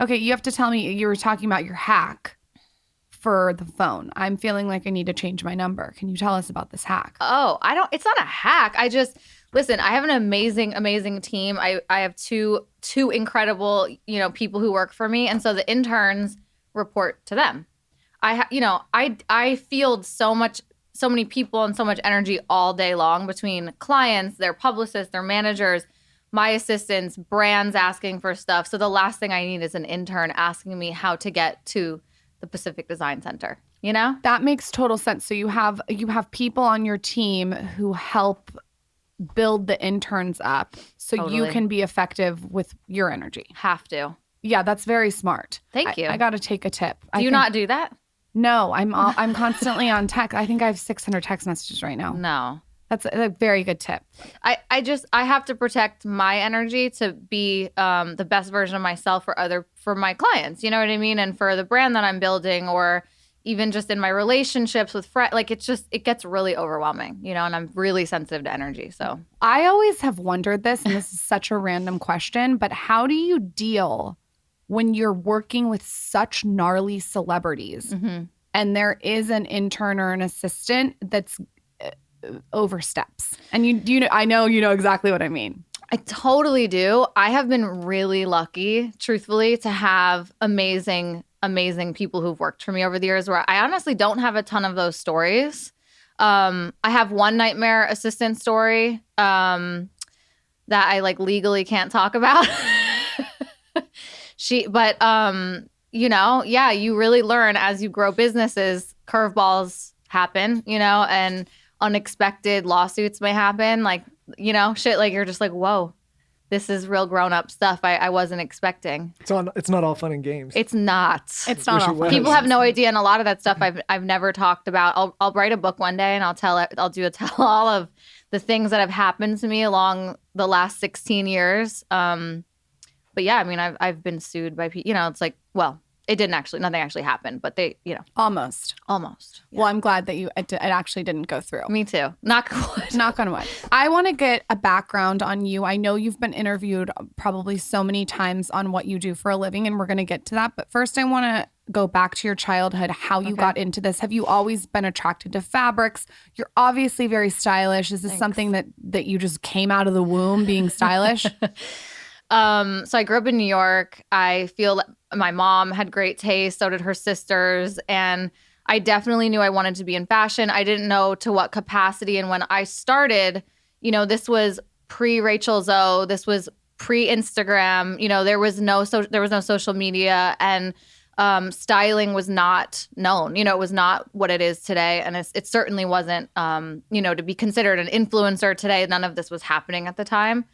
Okay, you have to tell me, you were talking about your hack for the phone. I'm feeling like I need to change my number. Can you tell us about this hack? Oh, it's not a hack. Listen, I have an amazing team. I have two incredible, people who work for me. And so the interns report to them. I field so many people and so much energy all day long between clients, their publicists, their managers, my assistants, brands asking for stuff. So the last thing I need is an intern asking me how to get to the Pacific Design Center, That makes total sense. So you have people on your team who help build the interns up so Totally. you can be effective with your energy. Have to. Yeah, that's very smart. Thank you. I got to take a tip. Do you not do that? No, I'm constantly on text. I think I have 600 text messages right now. No. That's a very good tip. I have to protect my energy to be the best version of myself for my clients. You know what I mean? And for the brand that I'm building, or even just in my relationships with friends, like it gets really overwhelming, and I'm really sensitive to energy. So I always have wondered this, and this is such a random question, but how do you deal when you're working with such gnarly celebrities and there is an intern or an assistant that's oversteps? And I know you know exactly what I mean. I totally do. I have been really lucky, truthfully, to have amazing people who've worked for me over the years, where I honestly don't have a ton of those stories. I have one nightmare assistant story that I legally can't talk about. You really learn as you grow businesses. Curveballs happen, and unexpected lawsuits may happen. Shit, you're just like, whoa, this is real grown up stuff I wasn't expecting. It's not all fun and games. It's not. It's not all fun. People have no idea, and a lot of that stuff I've never talked about. I'll write a book one day, and I'll do a tell all of the things that have happened to me along the last 16 years. But yeah, I mean, I've been sued by people. It's like, well, nothing actually happened, but they, Almost. Yeah. Well, I'm glad that it actually didn't go through. Me too. Knock on wood. Knock on wood. I want to get a background on you. I know you've been interviewed probably so many times on what you do for a living, and we're going to get to that. But first, I want to go back to your childhood, how you got into this. Have you always been attracted to fabrics? You're obviously very stylish. Is this something that you just came out of the womb being stylish? So I grew up in New York. I feel that my mom had great taste. So did her sisters. And I definitely knew I wanted to be in fashion. I didn't know to what capacity. And when I started, this was pre-Rachel Zoe. This was pre-Instagram. There was no social media, and styling was not known. It was not what it is today. And it certainly wasn't, to be considered an influencer today. None of this was happening at the time.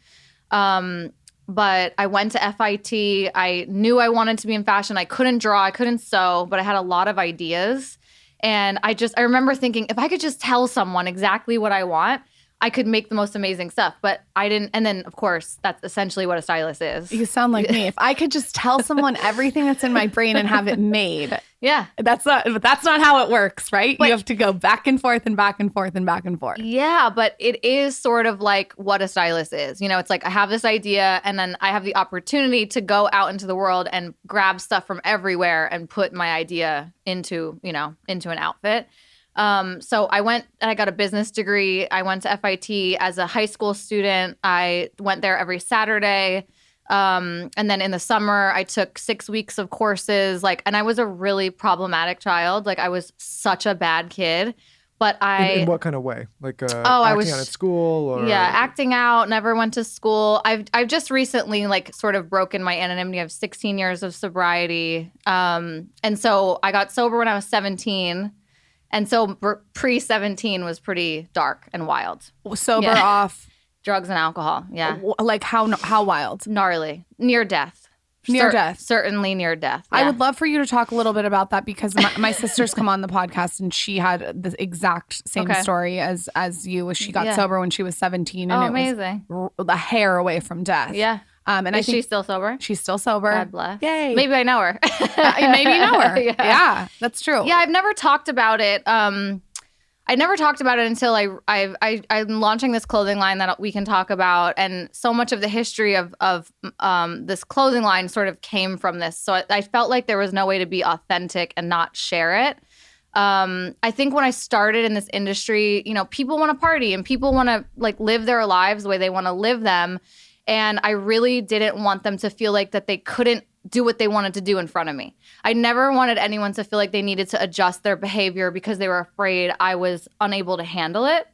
But I went to FIT. I knew I wanted to be in fashion. I couldn't draw, I couldn't sew, but I had a lot of ideas. And I remember thinking, if I could just tell someone exactly what I want, I could make the most amazing stuff. But I didn't. And then, of course, that's essentially what a stylist is. You sound like me. If I could just tell someone everything that's in my brain and have it made. Yeah. That's not how it works, right? But you have to go back and forth and back and forth and back and forth. Yeah, but it is sort of like what a stylist is. It's like I have this idea, and then I have the opportunity to go out into the world and grab stuff from everywhere and put my idea into an outfit. So I went and I got a business degree. I went to FIT as a high school student. I went there every Saturday. And then in the summer, I took 6 weeks of courses. And I was a really problematic child. I was such a bad kid. But In what kind of way? Acting I was out at school, or acting out. Never went to school. I've just recently sort of broken my anonymity. I have 16 years of sobriety. And so I got sober when I was 17. And so pre-17 was pretty dark and wild. Sober off drugs and alcohol. Yeah. How wild? Gnarly. Near death. Near death. Certainly near death. Yeah. I would love for you to talk a little bit about that, because my sister's come on the podcast and she had the exact same story as you. She got sober when she was 17, and amazing. Was a hair away from death. Yeah. And is she still sober? She's still sober. God bless. Yay. Maybe I know her. Maybe you know her. Yeah, that's true. Yeah, I've never talked about it. I never talked about it until I'm launching this clothing line that we can talk about, and so much of the history of this clothing line sort of came from this. So I felt like there was no way to be authentic and not share it. I think when I started in this industry, people want to party and people want to like live their lives the way they want to live them, and I really didn't want them to feel like that they couldn't do what they wanted to do in front of me. I never wanted anyone to feel like they needed to adjust their behavior because they were afraid I was unable to handle it.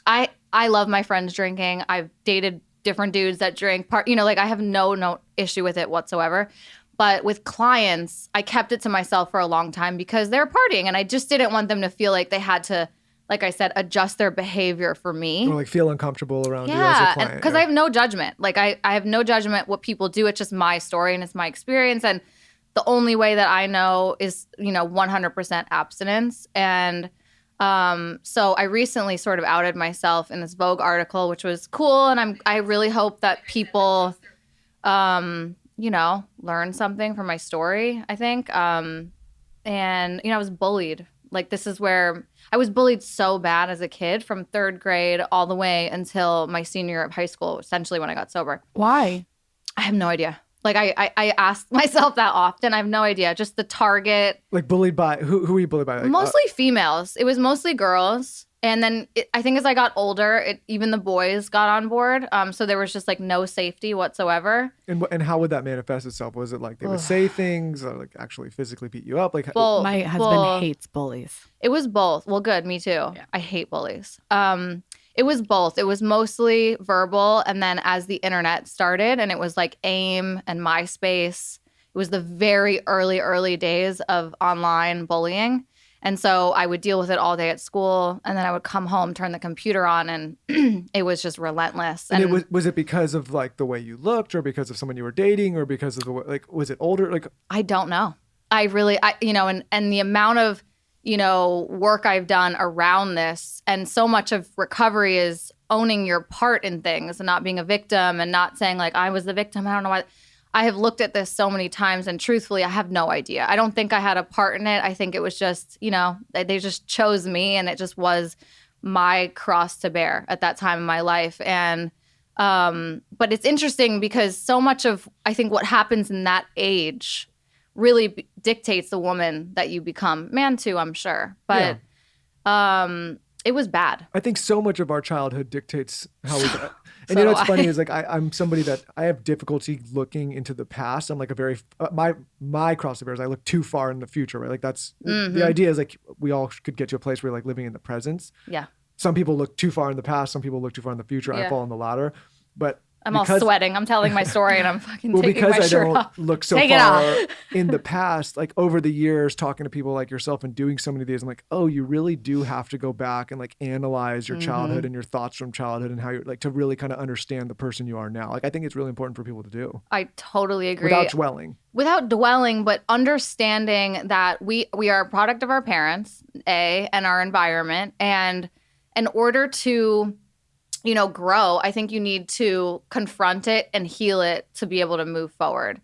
I love my friends drinking. I've dated different dudes that drink. I have no issue with it whatsoever. But with clients, I kept it to myself for a long time because they're partying, and I just didn't want them to feel like they had to, like I said, adjust their behavior for me. Or like feel uncomfortable around you as a Yeah, client. because I have no judgment. Like I have no judgment what people do. It's just my story and it's my experience. And the only way that I know is, 100% abstinence. And so I recently sort of outed myself in this Vogue article, which was cool. And I really hope that people, learn something from my story, I think. And, I was bullied. Like, this is where I was bullied so bad as a kid from 3rd grade all the way until my senior year of high school, essentially when I got sober. Why? I have no idea. Like, I ask myself that often. I have no idea. Just the target. Like bullied by, who were you bullied by? Like, Mostly females. It was mostly girls. And then I think as I got older, even the boys got on board. So there was just like no safety whatsoever. and how would that manifest itself? Was it like they would say things or like actually physically beat you up? Like, Well, My husband hates bullies. It was both. Well, good. Me too. Yeah. I hate bullies. It was both. It was mostly verbal. And then as the internet started and it was like AIM and MySpace, it was the very early days of online bullying. And so I would deal with it all day at school, and then I would come home, turn the computer on, and it was just relentless. and was it because of like the way you looked, or because of someone you were dating, or because of the way, like, was it older? Like, I don't know. I and the amount of, work I've done around this, and so much of recovery is owning your part in things and not being a victim and not saying like I was the victim. I don't know why. I have looked at this so many times, and truthfully, I have no idea. I don't think I had a part in it. I think it was just, they just chose me, and it just was my cross to bear at that time in my life. And but it's interesting because so much of, I think, what happens in that age really dictates the woman that you become. Man too, I'm sure. But it was bad. I think so much of our childhood dictates how we. And So what's do funny I. is like I'm somebody that I have difficulty looking into the past. I'm like a very my cross to bear is I look too far in the future, right? Like that's the idea is like we all could get to a place where like living in the present. Yeah. Some people look too far in the past. Some people look too far in the future. I Yeah. fall in the latter. But I'm all sweating. I'm telling my story and I'm fucking taking because my I shirt don't off. look so Take it far off. in the past, like over the years, talking to people like yourself and doing so many of these, I'm like, oh, you really do have to go back and like analyze your childhood and your thoughts from childhood and how you're like to really kind of understand the person you are now. Like, I think it's really important for people to do I totally agree. without dwelling. But understanding that we are a product of our parents, and our environment. And in order to, grow, I think you need to confront it and heal it to be able to move forward.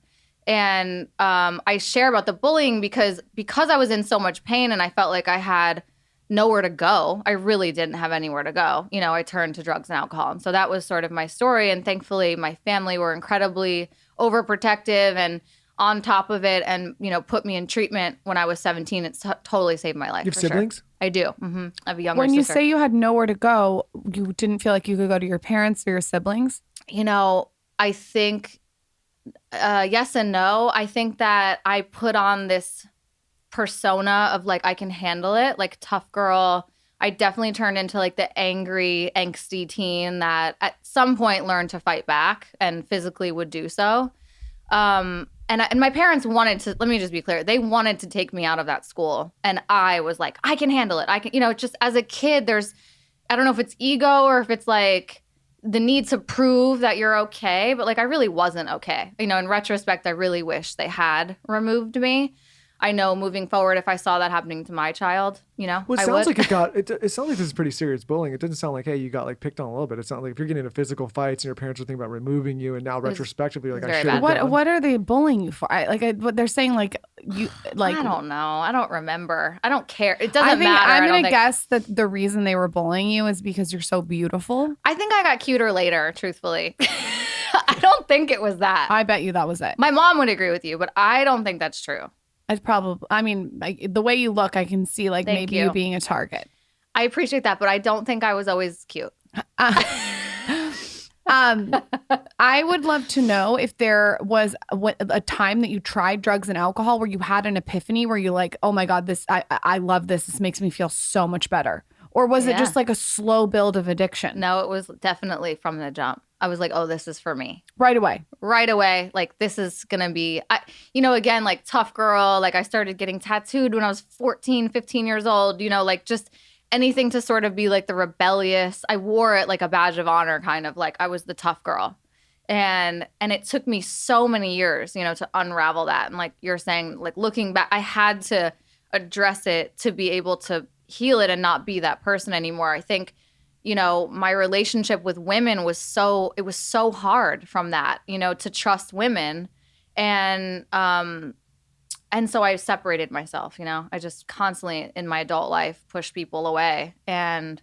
And I share about the bullying because I was in so much pain and I felt like I had nowhere to go. I really didn't have anywhere to go. I turned to drugs and alcohol. And so that was sort of my story. And thankfully, my family were incredibly overprotective and on top of it and, put me in treatment when I was 17. It totally saved my life. You have for siblings? Sure. I do. Mm-hmm. I have a younger When you sister. say you had nowhere to go, you didn't feel like you could go to your parents or your siblings? I think yes and no. I think that I put on this persona of like, I can handle it, like tough girl. I definitely turned into like the angry, angsty teen that at some point learned to fight back and physically would do so. And my parents wanted to, let me just be clear, they wanted to take me out of that school. And I was like, I can handle it. I can, just as a kid, I don't know if it's ego or if it's like the need to prove that you're okay. But like, I really wasn't okay. In retrospect, I really wish they had removed me. I know moving forward, if I saw that happening to my child, you know, Well, it I sounds would. like it sounds like this is pretty serious bullying. It doesn't sound like, hey, you got like picked on a little bit. It sounds like if you're getting into physical fights and your parents are thinking about removing you, and now retrospectively, like, I very should have bad. What are they bullying you for? What they're saying, like, you, like, I don't know. I don't remember. I don't care. It I doesn't think matter. I'm I don't gonna think. guess that the reason they were bullying you is because you're so beautiful. I think I got cuter later, truthfully. I don't think it was that. I bet you that was it. My mom would agree with you, but I don't think that's true. It's probably. I mean, like, the way you look, I can see like Thank maybe you. you being a target. I appreciate that, but I don't think I was always cute. I would love to know if there was a time that you tried drugs and alcohol where you had an epiphany where you're like, oh my God, I love this. This makes me feel so much better. Or was it just like a slow build of addiction? No, it was definitely from the jump. I was like, oh, this is for me. Right away. Right away. Like, this is going to be, again, like tough girl. Like, I started getting tattooed when I was 14, 15 years old, like just anything to sort of be like the rebellious. I wore it like a badge of honor, kind of like I was the tough girl. And it took me so many years, to unravel that. And like you're saying, like looking back, I had to address it to be able to heal it and not be that person anymore. I think, my relationship with women was so hard from that, to trust women. And so I separated myself, I just constantly in my adult life push people away, and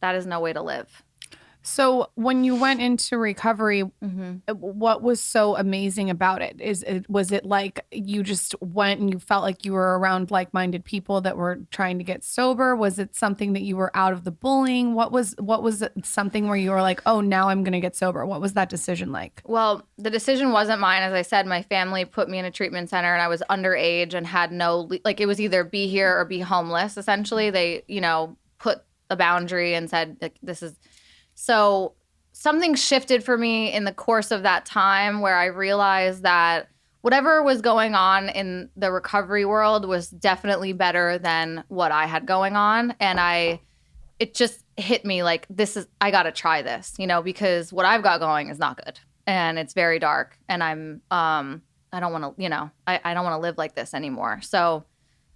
that is no way to live. So when you went into recovery, what was so amazing about it? Was it like you just went and you felt like you were around like-minded people that were trying to get sober? Was it something that you were out of the bullying? What was something where you were like, oh, now I'm going to get sober? What was that decision like? Well, the decision wasn't mine. As I said, my family put me in a treatment center, and I was underage and had it was either be here or be homeless. Essentially, they, put a boundary and said, like, this is. So something shifted for me in the course of that time where I realized that whatever was going on in the recovery world was definitely better than what I had going on. And it just hit me like, I got to try this, because what I've got going is not good and it's very dark, and I don't want to, I don't want to live like this anymore. So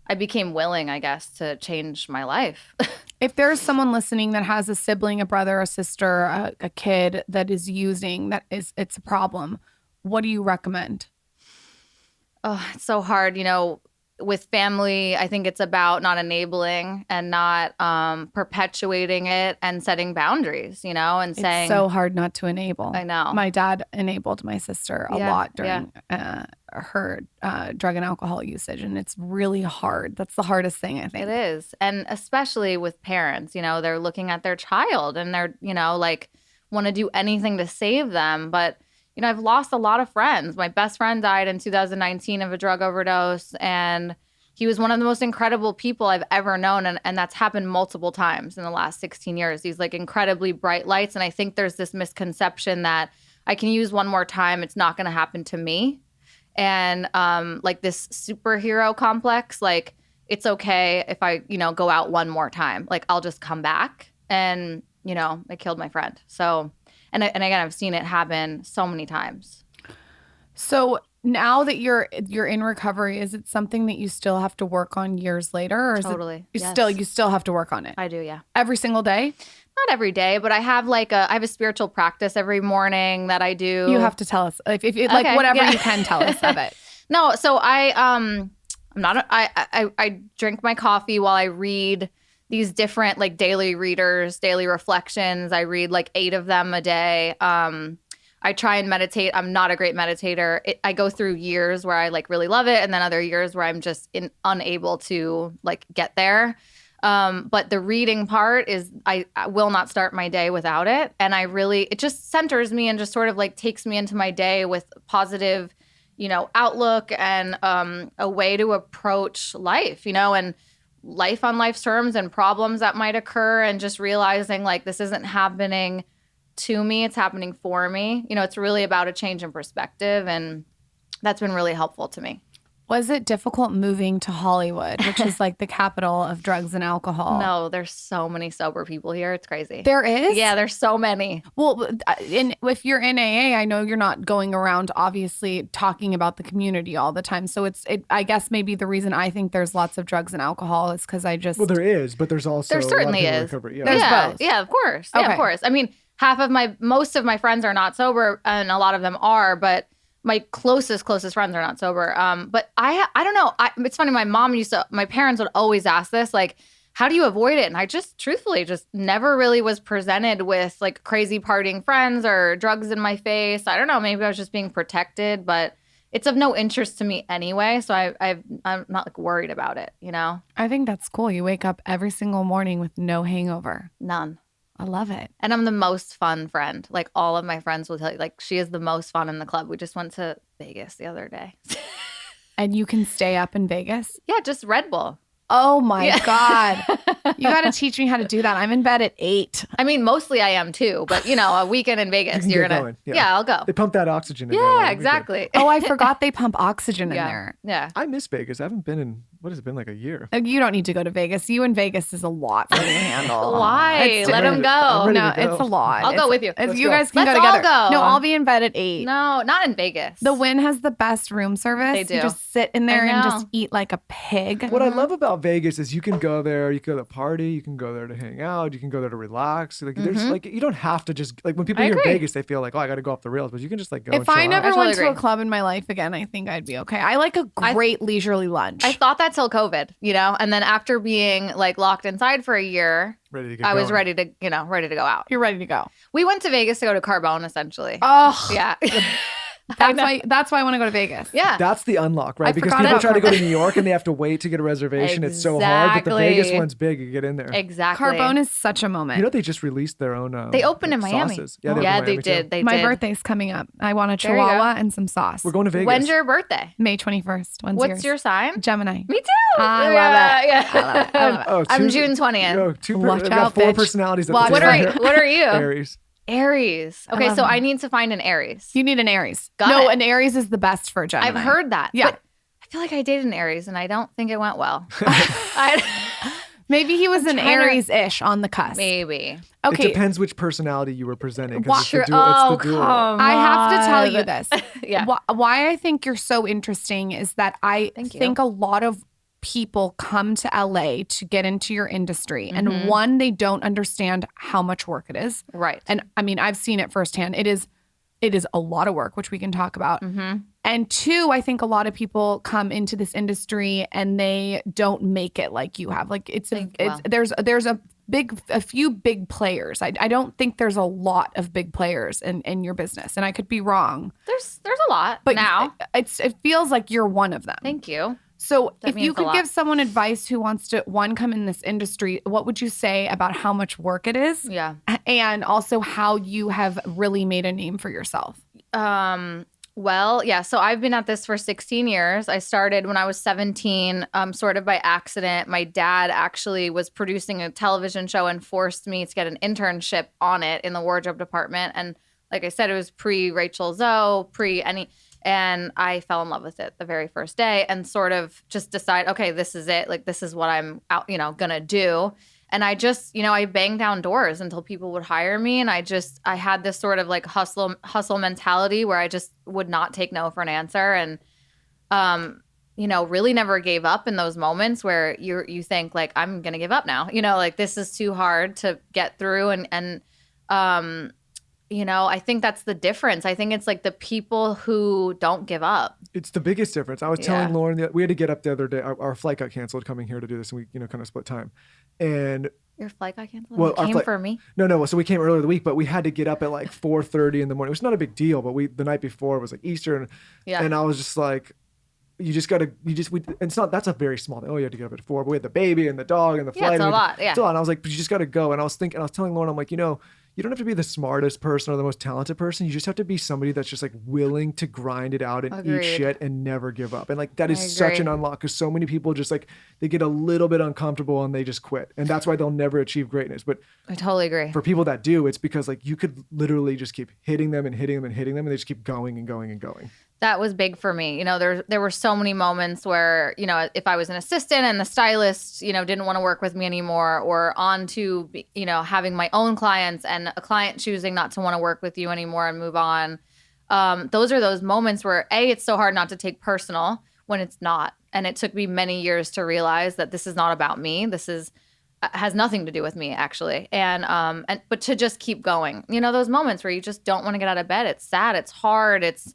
I became willing, I guess, to change my life. If there's someone listening that has a sibling, a brother, a sister, a kid that is using, it's a problem, what do you recommend? Oh, it's so hard. With family, I think it's about not enabling and not perpetuating it and setting boundaries, and saying. It's so hard not to enable. I know. My dad enabled my sister a lot during her drug and alcohol usage, and it's really hard. That's the hardest thing, I think. It is. And especially with parents, they're looking at their child and they're, like want to do anything to save them. But I've lost a lot of friends. My best friend died in 2019 of a drug overdose, and he was one of the most incredible people I've ever known. And that's happened multiple times in the last 16 years. These like incredibly bright lights. And I think there's this misconception that I can use one more time, it's not going to happen to me. And like this superhero complex, like it's okay if I, go out one more time, like I'll just come back. And, I killed my friend. So And again, I've seen it happen so many times. So now that you're in recovery, is it something that you still have to work on years later? Or is Totally. It, Yes. you still have to work on it? I do, yeah. Every single day? Not every day, but I have I have a spiritual practice every morning that I do. You have to tell us if Okay, whatever yeah. you can tell us of it. No, so I'm not. I drink my coffee while I read these different like daily readers, daily reflections. I read like 8 of them a day. I try and meditate. I'm not a great meditator. I go through years where I like really love it, and then other years where I'm just unable to like get there. But the reading part is I will not start my day without it, and it just centers me and just sort of like takes me into my day with positive, outlook and a way to approach life, and life on life's terms and problems that might occur, and just realizing like this isn't happening to me, it's happening for me. It's really about a change in perspective, and that's been really helpful to me. Was it difficult moving to Hollywood, which is like the capital of drugs and alcohol? No, there's so many sober people here. It's crazy. There is? Yeah, there's so many. Well, if you're in AA, I know you're not going around obviously talking about the community all the time. So I guess maybe the reason I think there's lots of drugs and alcohol is because I just... Well, there is, but there's also There certainly a lot of is. people recovery. Yeah. There's yeah, both. yeah, of course. Yeah, Okay. of course. I mean, most of my friends are not sober, and a lot of them are, but my closest friends are not sober. But I don't know. It's funny. My parents would always ask this, like, how do you avoid it? And I just truthfully just never really was presented with like crazy partying friends or drugs in my face. I don't know. Maybe I was just being protected, but it's of no interest to me anyway. So I'm not like worried about it, you know? I think that's cool. You wake up every single morning with no hangover. None. I love it. And I'm the most fun friend. Like all of my friends will tell you, like she is the most fun in the club. We just went to Vegas the other day. And you can stay up in Vegas? Yeah, just Red Bull. Oh my God. You got to teach me how to do that. I'm in bed at 8. I mean, mostly I am too, but you know, a weekend in Vegas, You can you're get gonna, going. yeah, I'll go. They pump that oxygen in there. Yeah, That'll be good. exactly. Oh, I forgot they pump oxygen in yeah. there. Yeah. I miss Vegas. I haven't been in, what has it been, like a year? You don't need to go to Vegas. You in Vegas is a lot for me to handle. Why? It's Let ready him to- I'm go. ready No, to go. it's a lot. I'll go with you. You go. guys can Let's go all together. go. No, I'll be in bed at 8. No, not in Vegas. The Wynn has the best room service. They do. You just sit in there I and know. just eat like a pig. What I love about Vegas is you can go there, you can go to party, you can go there to hang out, you can go there to relax. Like there's like you don't have to just like when people I hear agree. Vegas, they feel like, oh, I got to go off the rails, but you can just like go. and If chill I out. never totally went to a agree. club in my life again, I think I'd be okay. I like a great leisurely lunch. I thought that till COVID, you know, and then after being like locked inside for a year, ready to get I was going. ready to go out. You're ready to go. We went to Vegas to go to Carbone, essentially. Oh, Yeah. that's why I want to go to Vegas. Yeah. That's the unlock, right? I Because forgot people about try to go to Carbone. New York and they have to wait to get a reservation. It's so hard, but the Vegas Exactly. one's big. You get in there. Exactly. Carbone is such a moment. You know, they just released their own. They opened in Miami. Sauces. Yeah, opened in they Miami, too. did. They my did. birthday's coming up. I want a There you go. chihuahua and some sauce. We're going to Vegas. When's your birthday? May 21st. When's What's yours? your sign? Gemini. Me too. I love yeah, it. Yeah. I love it. I love it. Oh, I'm two- June 20th. Watch I've got out, 4 bitch. personalities. At Watch the What same are time. what are you? Aries. Aries. I Okay, love so them. I need to find an Aries. You need an Aries. Got no, it. an Aries is the best for a Gemini. I've heard that. Yeah. But I feel like I dated an Aries and I don't think it went well. I, Maybe he was an trying to- Aries-ish on the cusp. maybe. It Okay. depends which personality you were presenting. Wha- Because Sure. it's the dual. I have to tell you this. Yeah. Why I think you're so interesting is that I Thank you. think a lot of people come to LA to get into your industry. And Mhm. one, they don't understand how much work it is. Right. And I mean, I've seen it firsthand. It is a lot of work, which we can talk about. Mm-hmm. And two, I think a lot of people come into this industry and they don't make it like you have. Like there's a few big players. I don't think there's a lot of big players in your business, and I could be wrong. There's a lot But now. it feels like you're one of them. Thank you. So That if you means a could lot. give someone advice who wants to come in this industry, what would you say about how much work it is, Yeah. and also how you have really made a name for yourself? Well, yeah. So I've been at this for 16 years. I started when I was 17, sort of by accident. My dad actually was producing a television show and forced me to get an internship on it in the wardrobe department. And like I said, it was pre Rachel Zoe, and I fell in love with it the very first day and sort of just decide, okay, this is it. Like, this is what I'm out, gonna do. And I just, I banged down doors until people would hire me. And I had this sort of like hustle mentality where I just would not take no for an answer. And, really never gave up in those moments where you think like, I'm going to give up now, like this is too hard to get through. And I think that's the difference. I think it's like the people who don't give up. It's the biggest difference. I was telling Lauren that we had to get up the other day. Our flight got canceled coming here to do this, and we, kind of split time. And Your flight got canceled? Well, You our came flight- for me? no. So we came earlier the week, but we had to get up at like 4:30 in the morning. It was not a big deal, but the night before was like Easter, Yeah. and I was just like, that's a very small thing. Oh, you have to get up at 4, but we had the baby and the dog and the Yeah, flight. it's a and lot, yeah. It's a lot. And I was like, but you just got to go. And I was telling Lauren, I'm like, you don't have to be the smartest person or the most talented person. You just have to be somebody that's just like willing to grind it out and Agreed. eat shit and never give up. And like, that is I such an agree. unlock, because so many people just like, they get a little bit uncomfortable and they just quit. And that's why they'll never achieve greatness. But I totally agree. for people that do, it's because like you could literally just keep hitting them and hitting them and hitting them, and they just keep going and going and going. That was big for me. You know, there were so many moments where, you know, if I was an assistant and the stylist, you know, didn't want to work with me anymore, or on to, you know, having my own clients and a client choosing not to want to work with you anymore and move on. Those are those moments where it's so hard not to take personal when it's not. And it took me many years to realize that this is not about me. This has nothing to do with me, actually. But to just keep going, you know, those moments where you just don't want to get out of bed. It's sad. It's hard. It's,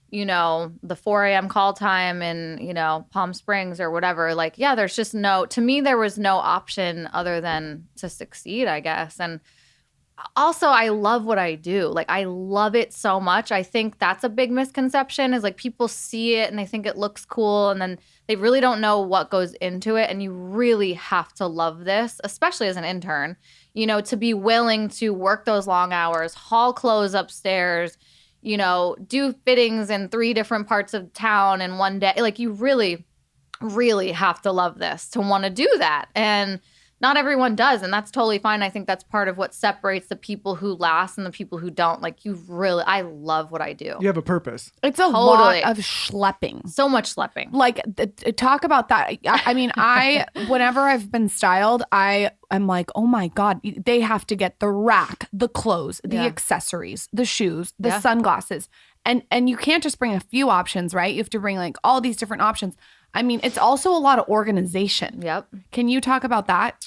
you know, the 4 a.m. call time in, you know, Palm Springs or whatever. Like, yeah, there's just to me, there was no option other than to succeed, I guess. And also, I love what I do. Like, I love it so much. I think that's a big misconception is like people see it and they think it looks cool and then they really don't know what goes into it. And you really have to love this, especially as an intern, you know, to be willing to work those long hours, haul clothes upstairs, you know, do fittings in 3 different parts of town in one day. Like, you really, really have to love this to want to do that. And not everyone does, and that's totally fine. I think that's part of what separates the people who last and the people who don't. Like, I love what I do. You have a purpose. It's a lot of schlepping. So much schlepping. Like, talk about that. I mean, whenever I've been styled, I'm like, oh my God, they have to get the rack, the clothes, the accessories, the shoes, the sunglasses. And you can't just bring a few options, right? You have to bring like all these different options. I mean, it's also a lot of organization. Yep. Can you talk about that?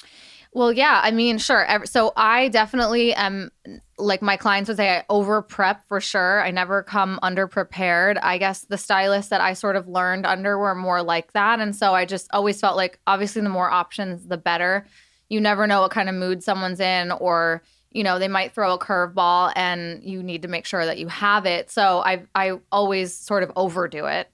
Well, yeah, I mean, sure. So I definitely am, like my clients would say, I over prep for sure. I never come under prepared. I guess the stylists that I sort of learned under were more like that. And so I just always felt like, obviously, the more options, the better. You never know what kind of mood someone's in, or, you know, they might throw a curveball and you need to make sure that you have it. So I always sort of overdo it.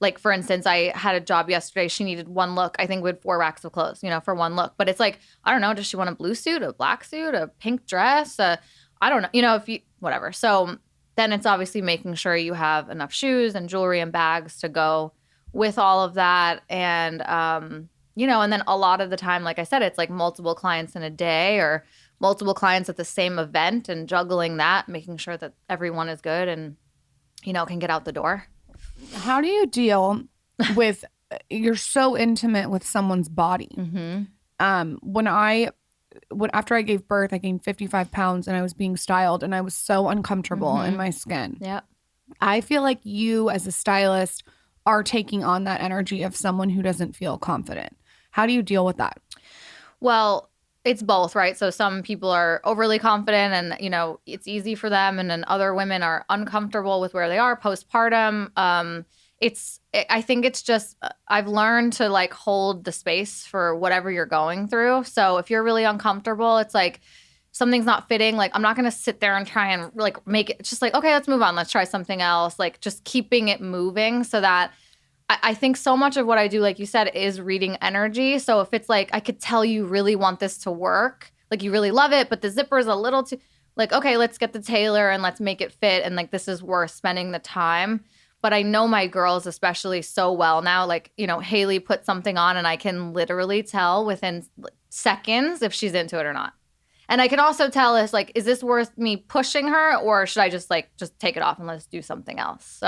Like, for instance, I had a job yesterday. She needed one look. I think we had 4 racks of clothes, you know, for one look. But it's like, I don't know. Does she want a blue suit, a black suit, a pink dress? I don't know. You know, whatever. So then it's obviously making sure you have enough shoes and jewelry and bags to go with all of that. And, you know, and then a lot of the time, like I said, it's like multiple clients in a day or multiple clients at the same event and juggling that, making sure that everyone is good and, you know, can get out the door. How do you deal with, you're so intimate with someone's body. Mm-hmm. After I gave birth, I gained 55 pounds and I was being styled and I was so uncomfortable in my skin. Yeah. I feel like you as a stylist are taking on that energy of someone who doesn't feel confident. How do you deal with that? Well, it's both, right? So some people are overly confident and, you know, it's easy for them. And then other women are uncomfortable with where they are postpartum. I think it's just, I've learned to like hold the space for whatever you're going through. So if you're really uncomfortable, it's like something's not fitting. Like, I'm not going to sit there and try and like make it, it's just like, okay, let's move on. Let's try something else. Like, just keeping it moving so that I think so much of what I do, like you said, is reading energy. So if it's like, I could tell you really want this to work, like you really love it, but the zipper is a little too, like, okay, let's get the tailor and let's make it fit. And like, this is worth spending the time. But I know my girls especially so well now. Like, you know, Haley put something on and I can literally tell within seconds if she's into it or not. And I can also tell is like, is this worth me pushing her, or should I just take it off and let's do something else?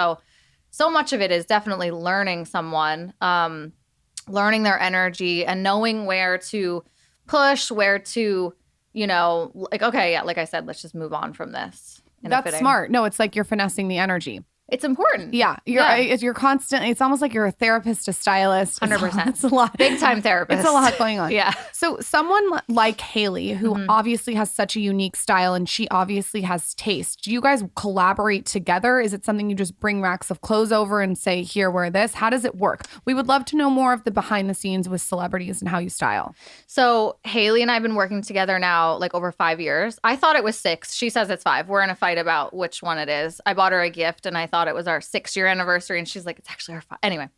So much of it is definitely learning someone, learning their energy and knowing where to push, where to, you know, like, okay, yeah, like I said, let's just move on from this. That's smart. No, it's like you're finessing the energy. It's important. Yeah. You're constantly, it's almost like you're a therapist, a stylist. 100%. It's a lot. Big time therapist. It's a lot going on. Yeah. So someone like Haley, who obviously has such a unique style and she obviously has taste, do you guys collaborate together? Is it something you just bring racks of clothes over and say, here, wear this? How does it work? We would love to know more of the behind the scenes with celebrities and how you style. So Haley and I have been working together now like over 5 years. I thought it was 6. She says it's 5. We're in a fight about which one it is. I bought her a gift and I thought it was our 6-year anniversary and she's like, it's actually our 5. Anyway,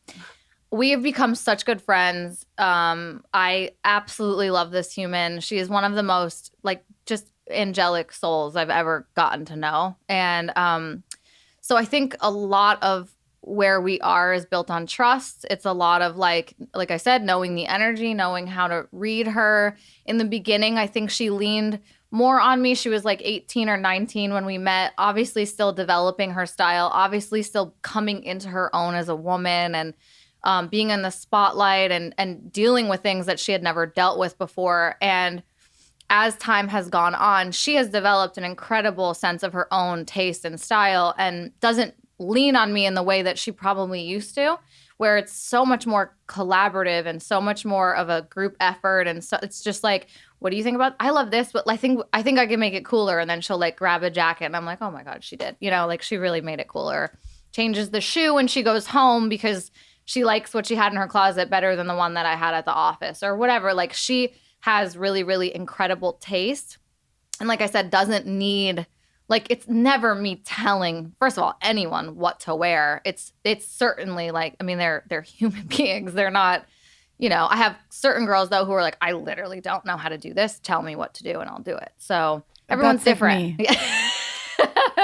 we have become such good friends. I absolutely love this human. She is one of the most like just angelic souls I've ever gotten to know. And so I think a lot of where we are is built on trust. It's a lot of like I said, knowing the energy, knowing how to read her. In the beginning, I think she leaned more on me. She was like 18 or 19 when we met, obviously still developing her style, obviously still coming into her own as a woman, and being in the spotlight and dealing with things that she had never dealt with before. And as time has gone on, she has developed an incredible sense of her own taste and style and doesn't lean on me in the way that she probably used to, where it's so much more collaborative and so much more of a group effort. And so it's just like, what do you think about, I love this, but I think I can make it cooler. And then she'll like grab a jacket and I'm like, oh my God, she did. You know, like she really made it cooler. Changes the shoe when she goes home because she likes what she had in her closet better than the one that I had at the office or whatever. Like she has really, really incredible taste. And like I said, doesn't need, like, it's never me telling, first of all, anyone what to wear. It's certainly like, I mean, they're human beings. They're not, you know, I have certain girls though who are like, I literally don't know how to do this. Tell me what to do and I'll do it. So everyone's different.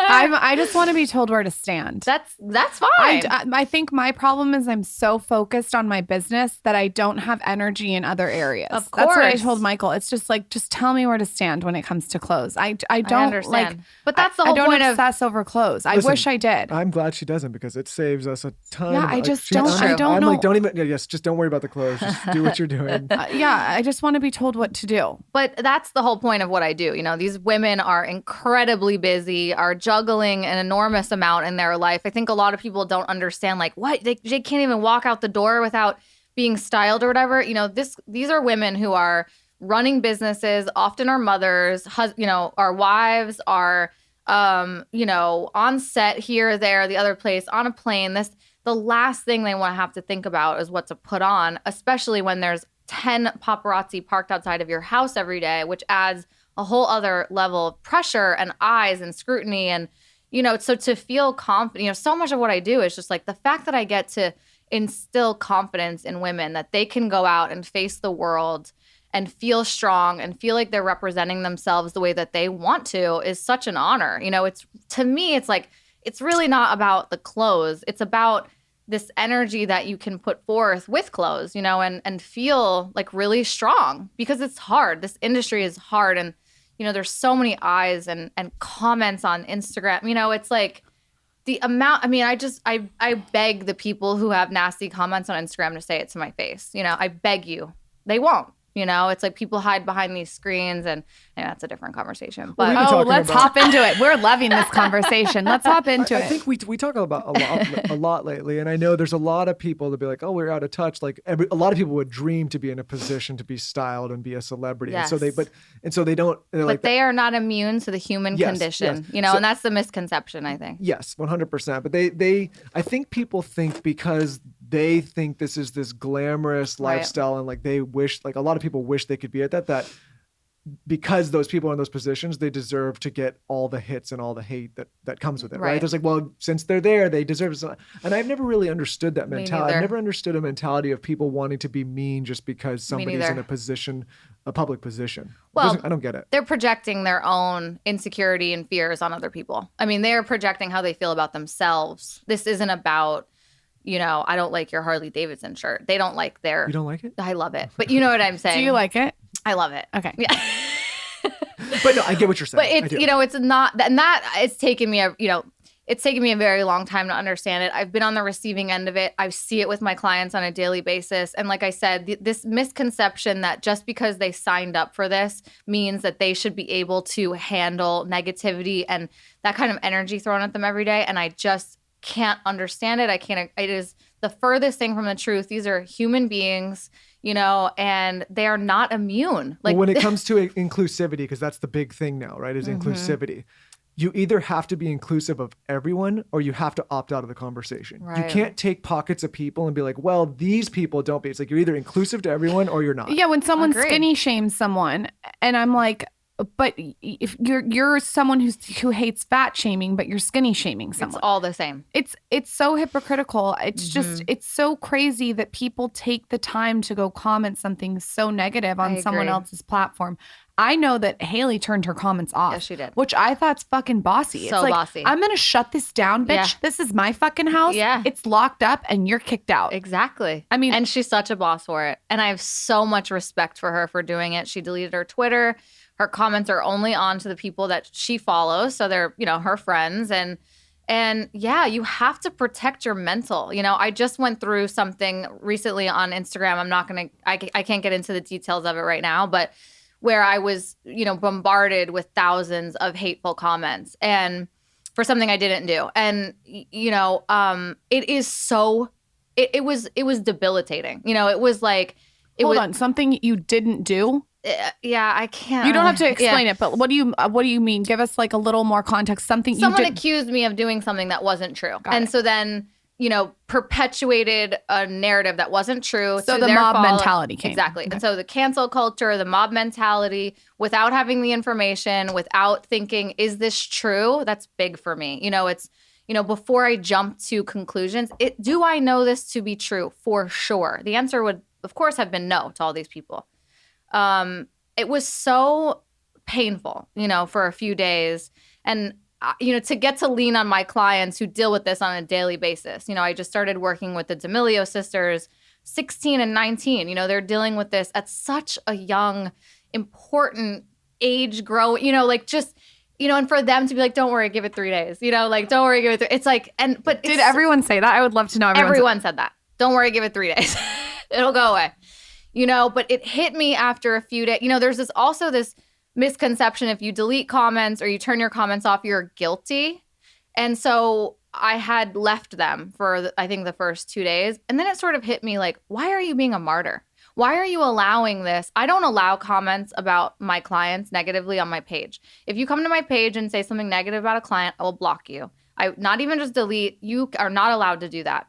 I just want to be told where to stand. That's fine. I think my problem is I'm so focused on my business that I don't have energy in other areas. Of course. That's what I told Michael. It's just like, just tell me where to stand when it comes to clothes. I don't understand. like, but that's the whole point point of of obsess over clothes. I Listen, wish I did. I'm glad she doesn't because it saves us a ton. Yeah, of, I like, just she- don't- I'm, I don't I'm know. like, don't even. Yes, just don't worry about the clothes. Just do what you're doing. Yeah, I just want to be told what to do. But that's the whole point of what I do. You know, these women are incredibly busy, are juggling an enormous amount in their life. I think a lot of people don't understand, like, what? They can't even walk out the door without being styled or whatever. You know, these are women who are running businesses, often are mothers, you know, are wives, are, you know, on set here, there, the other place, on a plane. The last thing they want to have to think about is what to put on, especially when there's 10 paparazzi parked outside of your house every day, which adds a whole other level of pressure and eyes and scrutiny. And, you know, so to feel confident, you know, so much of what I do is just like the fact that I get to instill confidence in women that they can go out and face the world and feel strong and feel like they're representing themselves the way that they want to is such an honor. You know, it's, to me, it's like, it's really not about the clothes. It's about this energy that you can put forth with clothes, you know, and feel like really strong because it's hard. This industry is hard. And, you know, there's so many eyes and comments on Instagram. You know, it's like the amount, I mean, I beg the people who have nasty comments on Instagram to say it to my face. You know, I beg you. They won't. You know, it's like people hide behind these screens and that's a different conversation. But let's hop into it. We're loving this conversation. Let's hop into it. I think we talk about a lot lately, and I know there's a lot of people that be like, "Oh, we're out of touch." Like a lot of people would dream to be in a position to be styled and be a celebrity, yes. and so they don't. But like they are not immune to the human condition, you know, so, and that's the misconception, I think. Yes, 100%. But I think people think because they think this is this glamorous lifestyle and like they wish, like a lot of people wish they could be at that because those people are in those positions, they deserve to get all the hits and all the hate that comes with it, right? There's like, well, since they're there, they deserve it. And I've never really understood that mentality. I've never understood a mentality of people wanting to be mean just because somebody's in a position, a public position. Well, I don't get it. They're projecting their own insecurity and fears on other people. I mean, they're projecting how they feel about themselves. This isn't about, you know, I don't like your Harley Davidson shirt. They don't like their... You don't like it? I love it. But you know what I'm saying. Do you like it? I love it. Okay. Yeah. But no, I get what you're saying. But it's, you know, it's not, and that it's taken me a very long time to understand it. I've been on the receiving end of it. I see it with my clients on a daily basis. And like I said, this misconception that just because they signed up for this means that they should be able to handle negativity and that kind of energy thrown at them every day. And I just can't understand it. It is the furthest thing from the truth. These are human beings, you know, and they are not immune. Like, when it comes to inclusivity, because that's the big thing now, right? Is inclusivity. You either have to be inclusive of everyone or you have to opt out of the conversation. Right. You can't take pockets of people and be like, well, these people don't be. It's like you're either inclusive to everyone or you're not. Yeah, when someone skinny shames someone and I'm like, but if you're someone who hates fat shaming, but you're skinny shaming someone. It's all the same. It's so hypocritical. It's just, it's so crazy that people take the time to go comment something so negative on someone else's platform. I know that Haley turned her comments off. Yes, she did. Which I thought's fucking bossy. So it's like, bossy. I'm going to shut this down, bitch. Yeah. This is my fucking house. Yeah. It's locked up and you're kicked out. Exactly. I mean, and she's such a boss for it. And I have so much respect for her for doing it. She deleted her Twitter her comments are only on to the people that she follows. So they're, her friends. And yeah, you have to protect your mental. I just went through something recently on Instagram. I can't get into the details of it right now, but where I was, bombarded with thousands of hateful comments and for something I didn't do. And, it is so, it was debilitating. It was like, Hold on, something you didn't do? Yeah, I can't. You don't have to explain it, but what do you mean? Give us like a little more context. Someone accused me of doing something that wasn't true. So then, perpetuated a narrative that wasn't true. So the mob mentality came. Exactly. And so the cancel culture, the mob mentality, without having the information, without thinking, is this true? That's big for me. It's, before I jump to conclusions, do I know this to be true? For sure. The answer would, of course, have been no to all these people. It was so painful, for a few days. And, to get to lean on my clients who deal with this on a daily basis. I just started working with the D'Amelio sisters, 16 and 19. They're dealing with this at such a young, important age grow, and for them to be like, don't worry, give it 3 days, don't worry, give it it's like, but did everyone say that? I would love to know. Everyone said that. Don't worry, give it 3 days. It'll go away. But it hit me after a few days. There's this misconception, if you delete comments or you turn your comments off, you're guilty. And so I had left them for, I think, the first 2 days. And then it sort of hit me like, why are you being a martyr? Why are you allowing this? I don't allow comments about my clients negatively on my page. If you come to my page and say something negative about a client, I will block you. Not even just delete. You are not allowed to do that.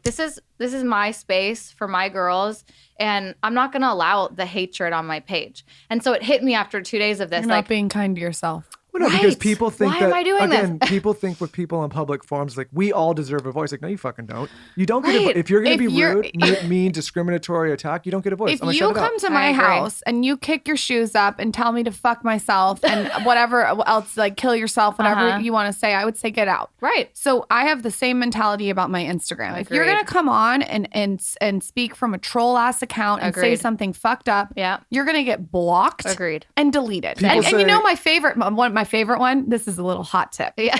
This is my space for my girls, and I'm not going to allow the hatred on my page. And so it hit me after 2 days of this. You're not being kind to yourself. Well, no, because people think Why am I doing this? People think with people on public forums, like, we all deserve a voice. Like, no, you fucking don't. You don't get a voice. If you're going to be rude, mean, discriminatory, attack, you don't get a voice. If you come to my house and you kick your shoes up and tell me to fuck myself and whatever else, like kill yourself, whatever you want to say, I would say get out. Right. So I have the same mentality about my Instagram. If you're going to come on and speak from a troll ass account and say something fucked up, you're going to get blocked and deleted. And my favorite one, this is a little hot tip. Yeah.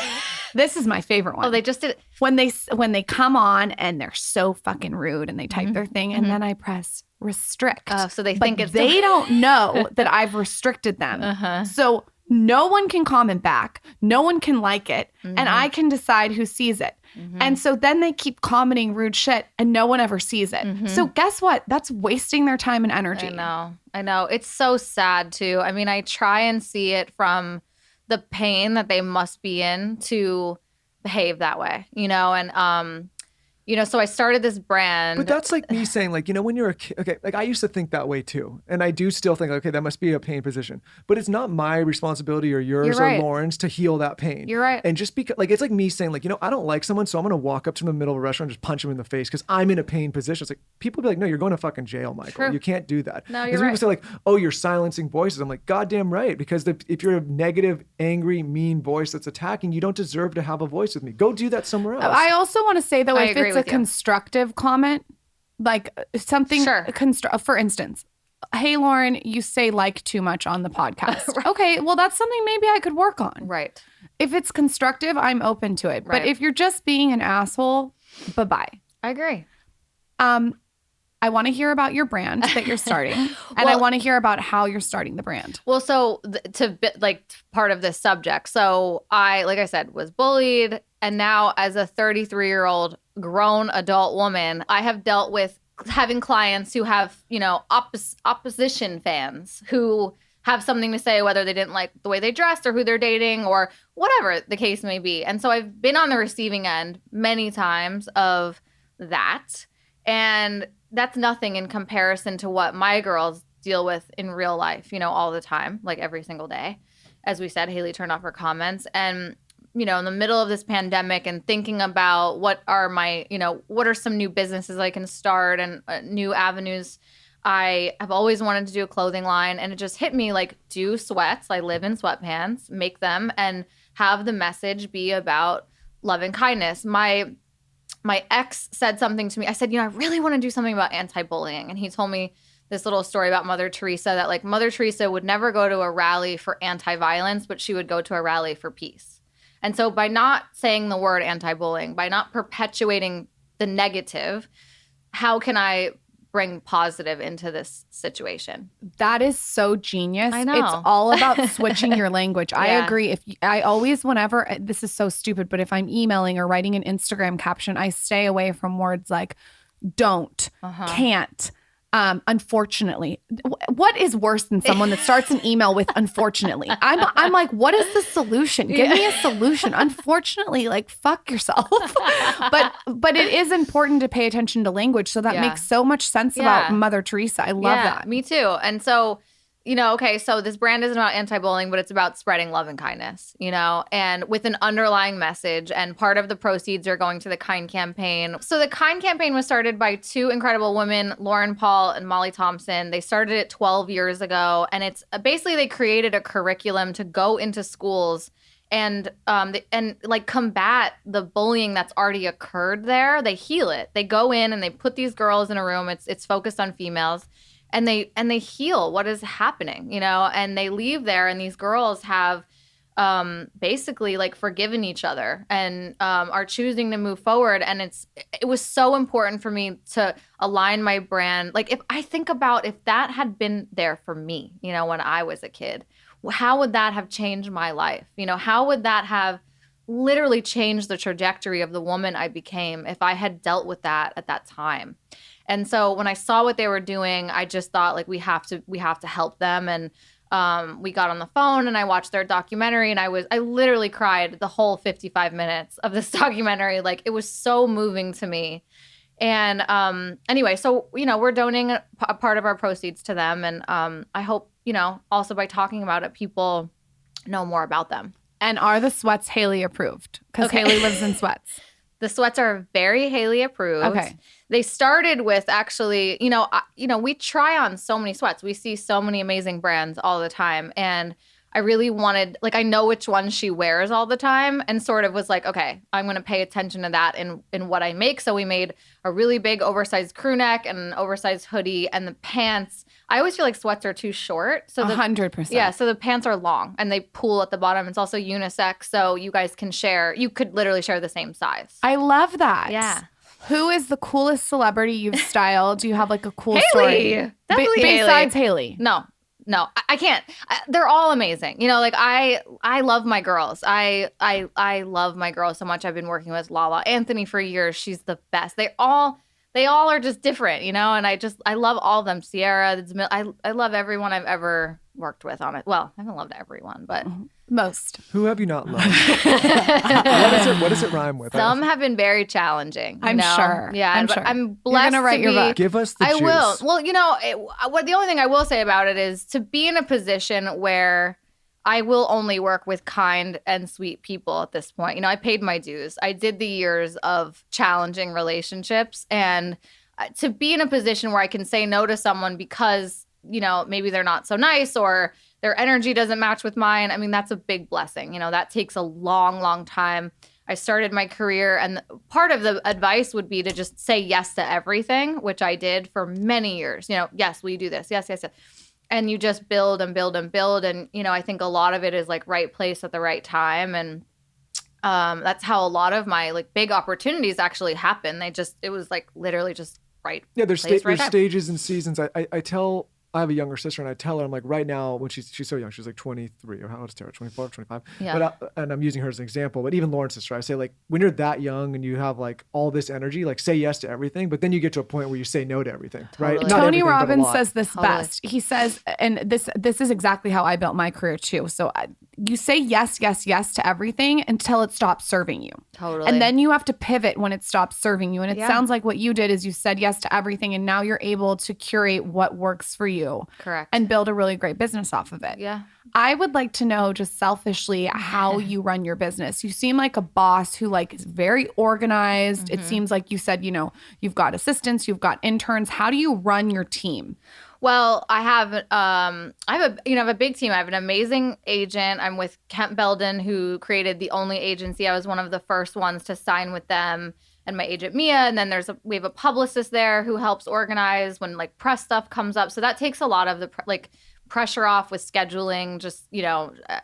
This is my favorite one. Oh, they just did it. When they come on and they're so fucking rude and they type their thing and then I press restrict. Oh, so they think it's... They don't know that I've restricted them. So no one can comment back. No one can like it. And I can decide who sees it. And so then they keep commenting rude shit and no one ever sees it. So guess what? That's wasting their time and energy. I know. It's so sad too. I mean, I try and see it from the pain that they must be in to behave that way, and so I started this brand. But that's like me saying, like, when you're a kid, okay, like I used to think that way too. And I do still think, okay, that must be a pain position. But it's not my responsibility or yours or Lauren's to heal that pain. You're right. And just because, like, it's like me saying, like, I don't like someone, so I'm going to walk up to them in the middle of a restaurant and just punch them in the face because I'm in a pain position. It's like, people be like, no, you're going to fucking jail, Michael. True. You can't do that. No, you're right. People say, like, oh, you're silencing voices. I'm like, goddamn right. Because if you're a negative, angry, mean voice that's attacking, you don't deserve to have a voice with me. Go do that somewhere else. I also want to say, though, if it's a constructive comment, like something for instance, hey Lauryn, you say like too much on the podcast. Right. Okay, well that's something maybe I could work on. Right. If it's constructive, I'm open to it. Right. But if you're just being an asshole, bye-bye. I agree. I want to hear about your brand that you're starting, and I want to hear about how you're starting the brand. Well, so part of this subject. So I, like I said, was bullied, and now as a 33-year-old grown adult woman, I have dealt with having clients who have, opposition fans who have something to say, whether they didn't like the way they dressed or who they're dating or whatever the case may be. And so I've been on the receiving end many times of that. And that's nothing in comparison to what my girls deal with in real life, all the time, like every single day. As we said, Haley turned off her comments. And, in the middle of this pandemic and thinking about what are some new businesses I can start and new avenues. I have always wanted to do a clothing line, and it just hit me like, do sweats. I live in sweatpants, make them, and have the message be about love and kindness. My ex said something to me. I said, I really want to do something about anti-bullying. And he told me this little story about Mother Teresa, that like Mother Teresa would never go to a rally for anti-violence, but she would go to a rally for peace. And so by not saying the word anti-bullying, by not perpetuating the negative, how can I bring positive into this situation? That is so genius. I know. It's all about switching your language. I Yeah. agree. I always, whenever, this is so stupid, but if I'm emailing or writing an Instagram caption, I stay away from words like don't, can't, unfortunately. What is worse than someone that starts an email with unfortunately? I'm like, what is the solution? Give me a solution. Unfortunately, like fuck yourself. but it is important to pay attention to language. So that makes so much sense about Mother Teresa. I love that. Me too. And so, you know, okay, so this brand isn't about anti-bullying, but it's about spreading love and kindness, you know, and with an underlying message. And part of the proceeds are going to the KIND campaign. So the KIND campaign was started by two incredible women, Lauryn Paul and Molly Thompson. They started it 12 years ago. And it's basically they created a curriculum to go into schools and like combat the bullying that's already occurred there. They heal it. They go in and they put these girls in a room. It's focused on females. And they heal what is happening, you know, and they leave there and these girls have basically like forgiven each other and are choosing to move forward. And it was so important for me to align my brand. Like if I think about if that had been there for me, you know, when I was a kid, how would that have changed my life? You know, how would that have literally changed the trajectory of the woman I became if I had dealt with that at that time? And so when I saw what they were doing, I just thought like we have to help them. And we got on the phone and I watched their documentary and I literally cried the whole 55 minutes of this documentary. Like it was so moving to me. And anyway, so, you know, we're donating a part of our proceeds to them. And I hope, you know, also by talking about it, people know more about them. And are the sweats Hailey approved? Because Hailey lives in sweats. The sweats are very Hailey approved. Okay. They started with actually, you know, we try on so many sweats. We see so many amazing brands all the time. And I really wanted, like, I know which one she wears all the time and sort of was like, okay, I'm going to pay attention to that in what I make. So we made a really big oversized crew neck and an oversized hoodie and the pants. I always feel like sweats are too short. So 100%. Yeah. So the pants are long and they pull at the bottom. It's also unisex. So you guys can share. You could literally share the same size. I love that. Yeah. Who is the coolest celebrity you've styled? Do you have like a cool Hailey. story? Definitely Hailey. Besides Hailey. No, I can't. They're all amazing. You know, like I love my girls. I love my girls so much. I've been working with Lala Anthony for years. She's the best. They all are just different, you know, and I love all of them. Sierra, I love everyone I've ever worked with on it. Well, I haven't loved everyone, but most. Who have you not loved? What does it rhyme with? Some have been very challenging. I'm sure. Yeah, I'm but sure. I'm blessed You're gonna write to your be. book. Give us the I juice. will. Well, you know, the only thing I will say about it is to be in a position where I will only work with kind and sweet people at this point. You know, I paid my dues. I did the years of challenging relationships, and to be in a position where I can say no to someone because, you know, maybe they're not so nice or their energy doesn't match with mine. I mean, that's a big blessing. You know, that takes a long, long time. I started my career, and part of the advice would be to just say yes to everything, which I did for many years. You know, yes, we do this. Yes, yes, yes. And you just build and build and build. And, you know, I think a lot of it is like right place at the right time. And that's how a lot of my like big opportunities actually happen. It was like literally just right. Yeah, there's place, right time. stages and seasons. I have a younger sister, and I tell her, I'm like, right now, when she's so young, she's like 23, or how old is Tara? 24, 25. Yeah. And I'm using her as an example, but even Lauren's sister, I say, like, when you're that young and you have like all this energy, like say yes to everything, but then you get to a point where you say no to everything, right? Totally. Not Tony everything, but a Robbins lot. says this Totally. best. He says, and this is exactly how I built my career too. So you say yes, yes, yes to everything until it stops serving you. Totally. And then you have to pivot when it stops serving you. And it Yeah. sounds like what you did is you said yes to everything, and now you're able to curate what works for you. Correct. And build a really great business off of it. Yeah. I would like to know, just selfishly, how you run your business. You seem like a boss who like is very organized. Mm-hmm. It seems like you said, you know, you've got assistants, you've got interns. How do you run your team? Well, I have a big team. I have an amazing agent. I'm with Kent Belden, who created The Only Agency. I was one of the first ones to sign with them. and my agent Mia, and then we have a publicist there who helps organize when like press stuff comes up. So that takes a lot of the pressure off with scheduling. Just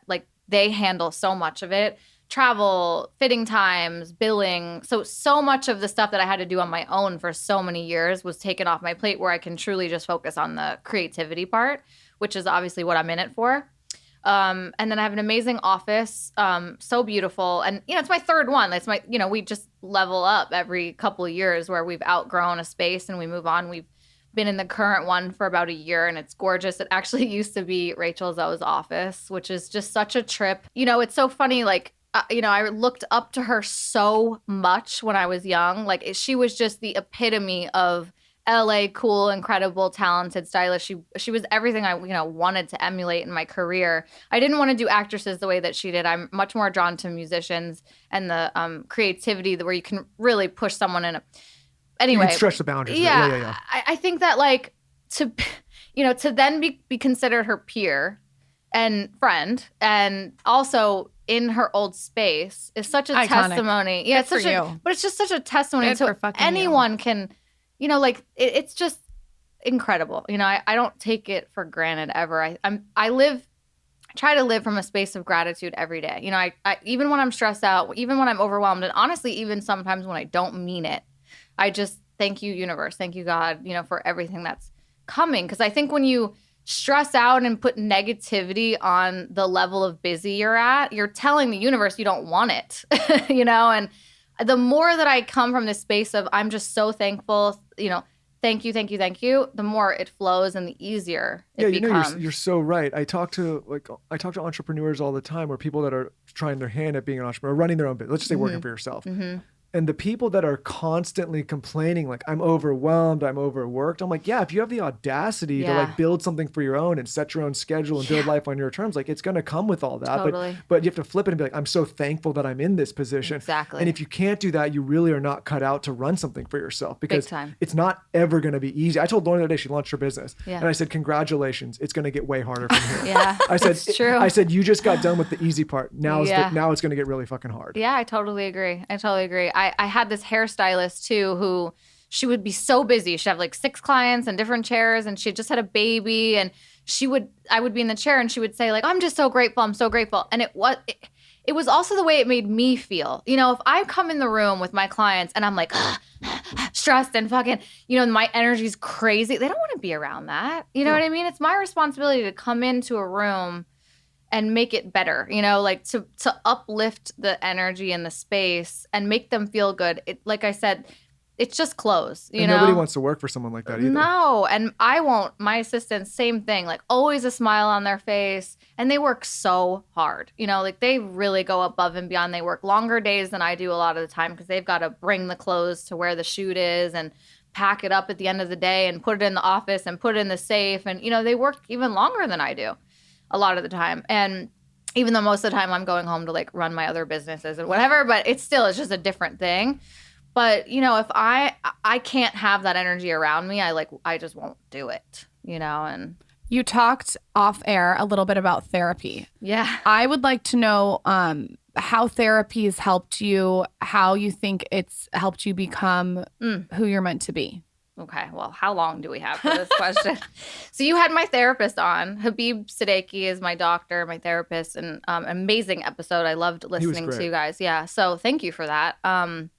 like they handle so much of it, travel, fitting times, billing. So much of the stuff that I had to do on my own for so many years was taken off my plate, where I can truly just focus on the creativity part, which is obviously what I'm in it for. And then I have an amazing office, so beautiful. And, it's my third one. It's we just level up every couple of years where we've outgrown a space and we move on. We've been in the current one for about a year and it's gorgeous. It actually used to be Rachel Zoe's office, which is just such a trip. It's so funny. Like, I looked up to her so much when I was young. Like, she was just the epitome of LA cool, incredible, talented stylist. She was everything I wanted to emulate in my career. I didn't want to do actresses the way that she did. I'm much more drawn to musicians and the creativity where you can really push someone in. Anyway, you can stretch the boundaries. Yeah. I think that like to then be considered her peer and friend, and also in her old space is such a Iconic. testimony. Yeah, Good it's such but it's just such a testimony. Good So for fucking anyone can. It's just incredible. I don't take it for granted ever. I try to live from a space of gratitude every day. I even when I'm stressed out, even when I'm overwhelmed, and honestly, even sometimes when I don't mean it, I just thank you, universe, thank you, God, for everything that's coming. Because I think when you stress out and put negativity on the level of busy you're at, you're telling the universe you don't want it, and the more that I come from this space of I'm just so thankful, thank you, the more it flows and the easier it becomes. You're so right. I talk to entrepreneurs all the time, or people that are trying their hand at being an entrepreneur, running their own business. Let's just say working for yourself. Mm-hmm. And the people that are constantly complaining, like, I'm overwhelmed, I'm overworked. I'm like, yeah, if you have the audacity to like build something for your own and set your own schedule and build life on your terms, like it's going to come with all that. Totally. But you have to flip it and be like, I'm so thankful that I'm in this position. Exactly. And if you can't do that, you really are not cut out to run something for yourself, because it's not ever going to be easy. I told Lauren the other day, she launched her business. Yeah. And I said, congratulations. It's going to get way harder from here. Yeah. It's true. I said, you just got done with the easy part. Now it's going to get really fucking hard. Yeah, I totally agree. I had this hairstylist too, who she would be so busy. She'd have like 6 clients and different chairs, and she just had a baby, and I would be in the chair and she would say like, I'm just so grateful. I'm so grateful. And it was also the way it made me feel. If I come in the room with my clients and I'm like stressed and fucking, and my energy's crazy, they don't want to be around that. You know what I mean? It's my responsibility to come into a room and make it better, like to uplift the energy in the space and make them feel good. Like I said, it's just clothes, and nobody wants to work for someone like that either. No, and I won't. My assistants, same thing, like always a smile on their face, and they work so hard. Like they really go above and beyond. They work longer days than I do a lot of the time, because they've got to bring the clothes to where the shoot is and pack it up at the end of the day and put it in the office and put it in the safe. And, they work even longer than I do a lot of the time. And even though most of the time I'm going home to like run my other businesses and whatever, but it's just a different thing. But, if I can't have that energy around me, I just won't do it, and. You talked off air a little bit about therapy. Yeah. I would like to know how therapy has helped you, how you think it's helped you become who you're meant to be. Okay, well, how long do we have for this question? So you had my therapist on. Habib Sadeki is my doctor, my therapist, and amazing episode. I loved listening to you guys. Yeah, so thank you for that. I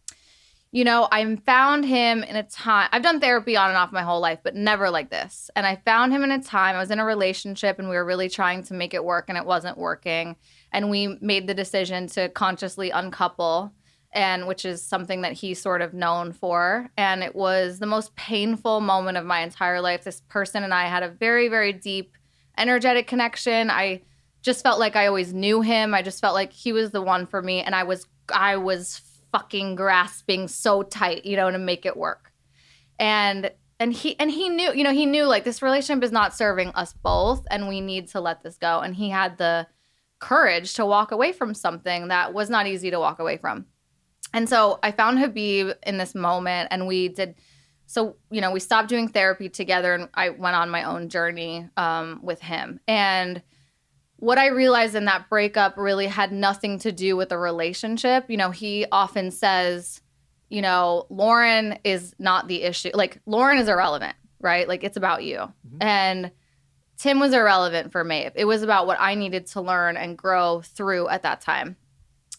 found him in a time. I've done therapy on and off my whole life, but never like this. And I found him in a time. I was in a relationship and we were really trying to make it work and it wasn't working. And we made the decision to consciously uncouple, and which is something that he's sort of known for. And it was the most painful moment of my entire life. This person and I had a very, very deep energetic connection. I just felt like I always knew him. I just felt like he was the one for me. And I was fucking grasping so tight, to make it work. And he knew, he knew like this relationship is not serving us both and we need to let this go. And he had the courage to walk away from something that was not easy to walk away from. And so I found Habib in this moment, and we stopped doing therapy together, and I went on my own journey with him. And what I realized in that breakup really had nothing to do with the relationship. He often says, you know, Lauryn is not the issue. Like, Lauryn is irrelevant, right? Like, it's about you. Mm-hmm. And Tim was irrelevant for Maeve. It was about what I needed to learn and grow through at that time.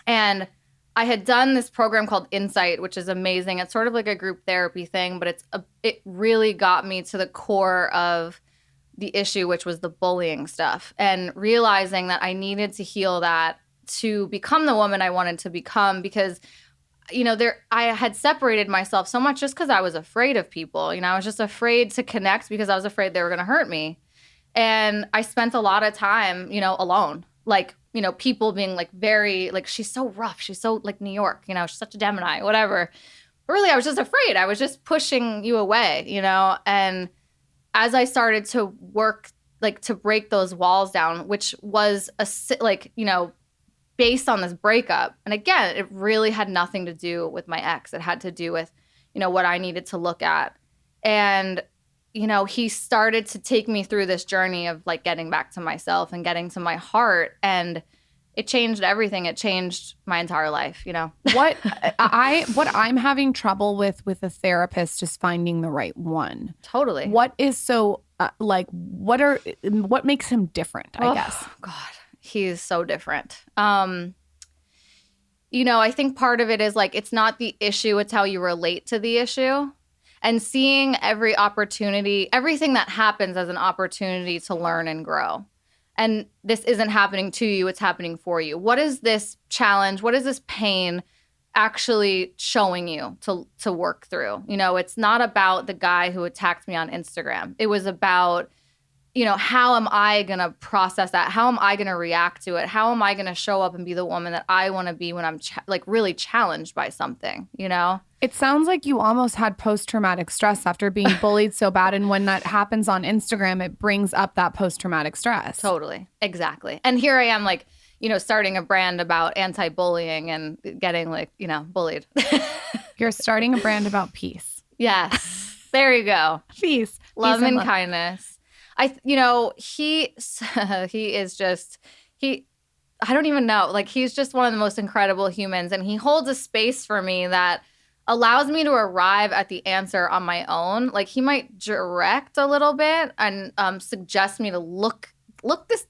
And I had done this program called Insight, which is amazing. It's sort of like a group therapy thing, but it really got me to the core of the issue, which was the bullying stuff, and realizing that I needed to heal that to become the woman I wanted to become. Because, you know, I had separated myself so much just because I was afraid of people. You know, I was just afraid to connect because I was afraid they were going to hurt me. And I spent a lot of time, you know, alone. Like, you know, people being like very, like, she's so rough. She's so like New York, you know, she's such a Gemini, whatever. But really, I was just afraid. I was just pushing you away, you know? And as I started to work, like, to break those walls down, which was like, you know, based on this breakup. And again, it really had nothing to do with my ex. It had to do with, you know, what I needed to look at. And, you know, he started to take me through this journey of like getting back to myself and getting to my heart. And it changed everything. It changed my entire life, you know. What I'm having trouble with a therapist is finding the right one. Totally. What is so what makes him different, I guess. God, he's so different. You know, I think part of it is like, it's not the issue, it's how you relate to the issue. And seeing every opportunity, everything that happens as an opportunity to learn and grow. And this isn't happening to you, it's happening for you. What is this challenge? What is this pain actually showing you to work through? You know, it's not about the guy who attacked me on Instagram. It was about, you know, how am I going to process that? How am I going to react to it? How am I going to show up and be the woman that I want to be when I'm like really challenged by something, you know? It sounds like you almost had post-traumatic stress after being bullied so bad. And when that happens on Instagram, it brings up that post-traumatic stress. Totally. Exactly. And here I am, like, you know, starting a brand about anti-bullying and getting, like, you know, bullied. You're starting a brand about peace. Yes. There you go. Peace. Love Peace and kindness. You know, he is just, I don't even know. Like, he's just one of the most incredible humans. And he holds a space for me that allows me to arrive at the answer on my own. Like, he might direct a little bit and suggest me to look this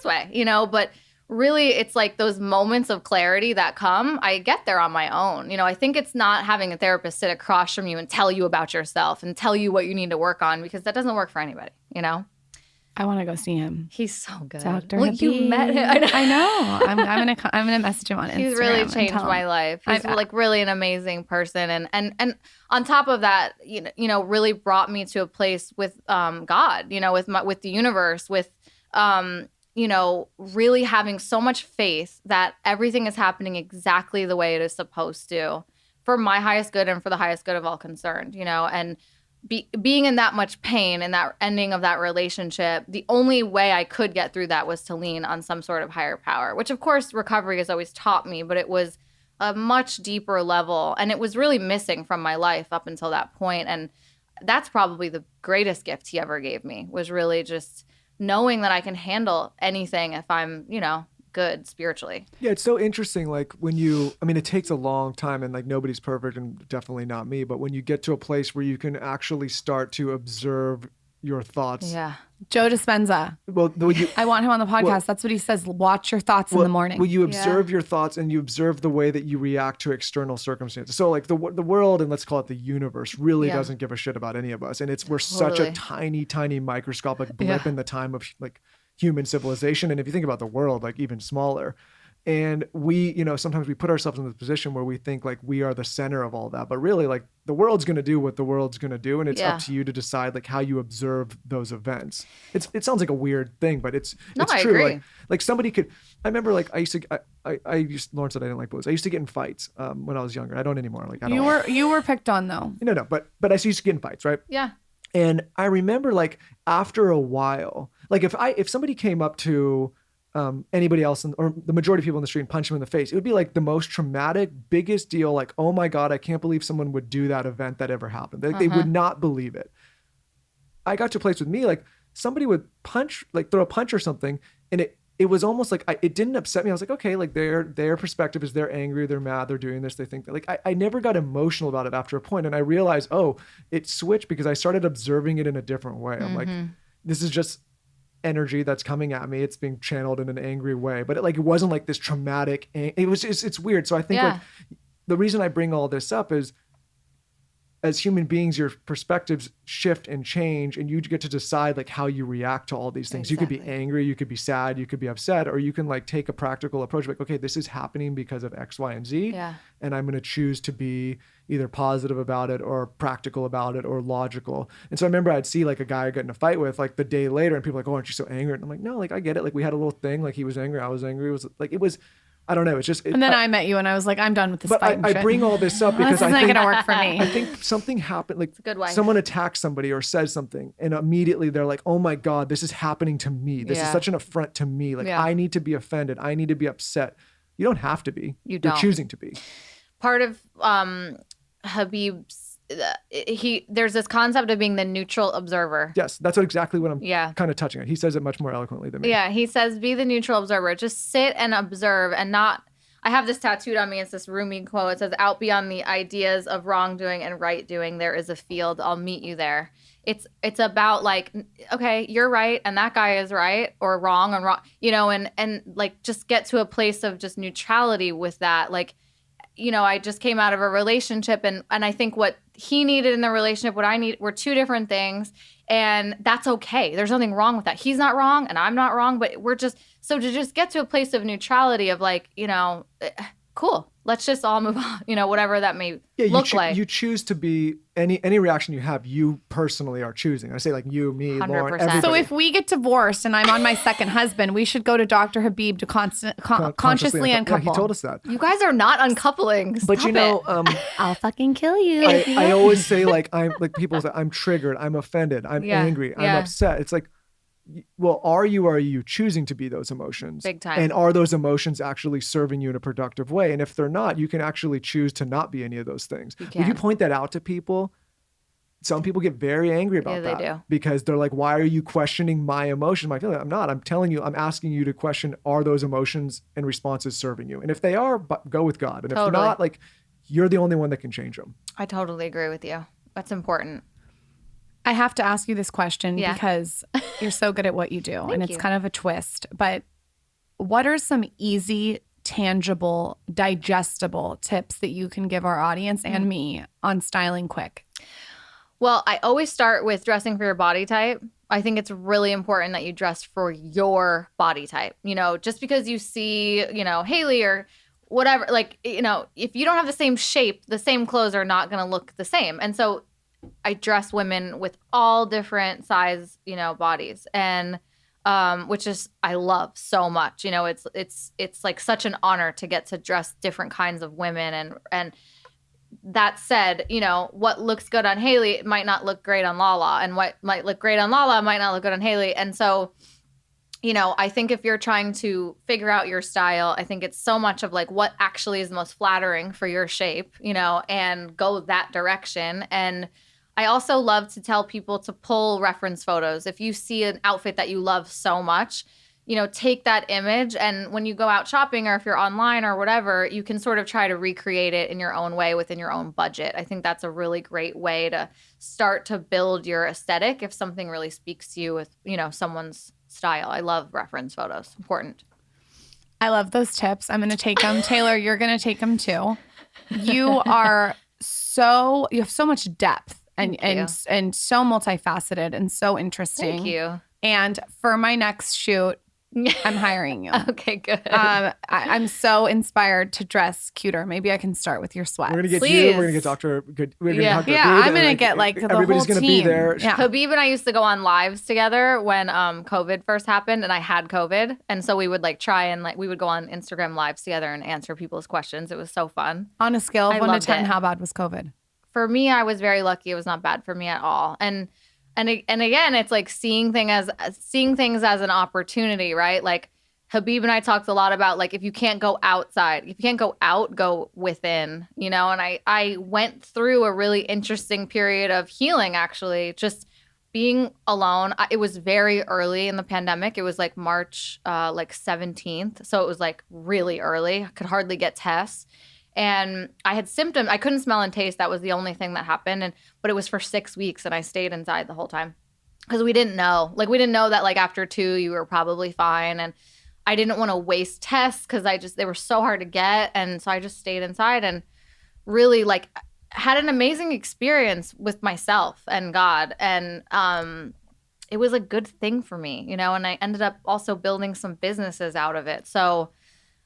way, you know, but really it's like those moments of clarity that come, I get there on my own. You know, I think it's not having a therapist sit across from you and tell you about yourself and tell you what you need to work on, because that doesn't work for anybody, you know? I want to go see him. He's so good. Dr. Well, you met him. I know. I'm gonna message him on Instagram. He's really changed my life. He's like really an amazing person, and on top of that, you know, really brought me to a place with God. You know, with the universe, with you know, really having so much faith that everything is happening exactly the way it is supposed to, for my highest good and for the highest good of all concerned. You know, and being in that much pain and that ending of that relationship, the only way I could get through that was to lean on some sort of higher power, which of course recovery has always taught me, but it was a much deeper level, and it was really missing from my life up until that point. And that's probably the greatest gift he ever gave me, was really just knowing that I can handle anything if I'm, you know, good spiritually. Yeah, it's so interesting. Like it takes a long time, and like nobody's perfect, and definitely not me, but when you get to a place where you can actually start to observe your thoughts. Yeah. Joe Dispenza. Well, I want him on the podcast. That's what he says. Watch your thoughts in the morning. Well, you observe your thoughts, and you observe the way that you react to external circumstances. So like the world, and let's call it the universe, really doesn't give a shit about any of us. And we're such a tiny, tiny microscopic blip in the time of like human civilization. And if you think about the world, like even smaller. And we, you know, sometimes we put ourselves in this position where we think like we are the center of all that, but really like the world's going to do what the world's going to do. And it's up to you to decide like how you observe those events. It sounds like a weird thing, but it's true. I agree. Like somebody could, I remember like Lauren said I didn't like bullies. I used to get in fights when I was younger. I don't anymore. Like I don't. You were picked on though. No, but I used to get in fights, right? Yeah. And I remember like after a while, like if somebody came up to anybody else or the majority of people in the street and punch them in the face, it would be like the most traumatic, biggest deal. Like, oh my God, I can't believe someone would do that event that ever happened. They would not believe it. I got to a place with me, like somebody would throw a punch or something, and it was almost like it didn't upset me. I was like, okay, like their perspective is they're angry, they're mad, they're doing this, they think that, like, I never got emotional about it after a point. And I realized, oh, it switched because I started observing it in a different way. I'm like, this is just energy that's coming at me. It's being channeled in an angry way, but it wasn't like this traumatic, it's weird. So I think like the reason I bring all this up is, as human beings, your perspectives shift and change, and you get to decide like how you react to all these things. Exactly. You could be angry, you could be sad, you could be upset, or you can like take a practical approach. Like, okay, this is happening because of X, Y, and Z. Yeah. And I'm going to choose to be either positive about it or practical about it or logical. And so I remember I'd see like a guy I got in a fight with like the day later, and people were like, oh, aren't you so angry? And I'm like, no, like I get it. Like we had a little thing, like he was angry, I was angry. It was I don't know. It's just. And then I met you, and I was like, I'm done with this but fight. And I shit. bring all this up because This is not gonna work for me. I think something happened. Like good wife. someone attacks somebody or says something, and immediately they're like, "Oh my God, this is happening to me. This is such an affront to me. Like I need to be offended. I need to be upset." You don't have to be. You don't. You're choosing to be. Part of Habib's there's this concept of being the neutral observer. Yes, that's exactly what I'm kind of touching on. He says it much more eloquently than me. Yeah, he says, be the neutral observer. Just sit and observe and not. I have this tattooed on me. It's this Rumi quote. It says, out beyond the ideas of wrongdoing and right doing, there is a field. I'll meet you there. It's about like, okay, you're right and that guy is right or wrong and wrong, and like just get to a place of just neutrality with that. Like, I just came out of a relationship and I think what he needed in the relationship, what I need were two different things. And that's okay. There's nothing wrong with that. He's not wrong and I'm not wrong, but we're just, so to just get to a place of neutrality of like, cool, let's just all move on, whatever that may look like. You choose to be, any reaction you have, you personally are choosing. I say like you, me, 100%. Lauren, everybody. So if we get divorced and I'm on my second husband, we should go to Dr. Habib to consciously uncouple. Yeah, he told us that. You guys are not uncoupling. But Stop it. I'll fucking kill you. I always say like people say I'm triggered, I'm offended, I'm angry, I'm upset. It's like, well, are you choosing to be those emotions? Big time. And are those emotions actually serving you in a productive way? And if they're not, you can actually choose to not be any of those things. When you point that out to people, some people get very angry about that. They do. Because they're like, why are you questioning my emotion, my feeling? I'm not. I'm telling you, I'm asking you to question, are those emotions and responses serving you? And if they are, go with God. And if not, like, you're the only one that can change them. I totally agree with you. That's important. I have to ask you this question because you're so good at what you do. And it's kind of a twist. But what are some easy, tangible, digestible tips that you can give our audience and me on styling quick? Well, I always start with dressing for your body type. I think it's really important that you dress for your body type. Just because you see, Hailey or whatever, like, if you don't have the same shape, the same clothes are not going to look the same. And so I dress women with all different size, bodies, and which is I love so much. It's like such an honor to get to dress different kinds of women. And that said, what looks good on Hailey might not look great on Lala, and what might look great on Lala might not look good on Hailey. And so, I think if you're trying to figure out your style, I think it's so much of like what actually is the most flattering for your shape, and go that direction. And I also love to tell people to pull reference photos. If you see an outfit that you love so much, take that image, and when you go out shopping or if you're online or whatever, you can sort of try to recreate it in your own way within your own budget. I think that's a really great way to start to build your aesthetic if something really speaks to you with, someone's style. I love reference photos. Important. I love those tips. I'm going to take them. Taylor, you're going to take them too. You have so much depth and so multifaceted and so interesting. Thank you. And for my next shoot, I'm hiring you. Okay, good. I'm so inspired to dress cuter. Maybe I can start with your sweats. We're gonna get Please. you. We're gonna get Dr. Good. We're gonna Dr. Good, I'm gonna get like the everybody's whole gonna team. be there. Yeah. Habib and I used to go on lives together when COVID first happened, and I had COVID, and so we would like try and like we would go on Instagram lives together and answer people's questions. It was so fun. On a scale of I 1 to loved 10, it. how bad was COVID? For me, I was very lucky. It was not bad for me at all. And again, it's like seeing things as an opportunity, right? Like Habib and I talked a lot about like if you can't go outside, if you can't go out, go within, and I went through a really interesting period of healing, actually, just being alone, it was very early in the pandemic. It was like March 17th. So it was like really early. I could hardly get tests. And I had symptoms. I couldn't smell and taste. That was the only thing that happened. But it was for 6 weeks and I stayed inside the whole time. Because we didn't know. Like, we didn't know that like after 2, you were probably fine. And I didn't want to waste tests because they were so hard to get. And so I just stayed inside and really like had an amazing experience with myself and God. And it was a good thing for me, you know, and I ended up also building some businesses out of it. So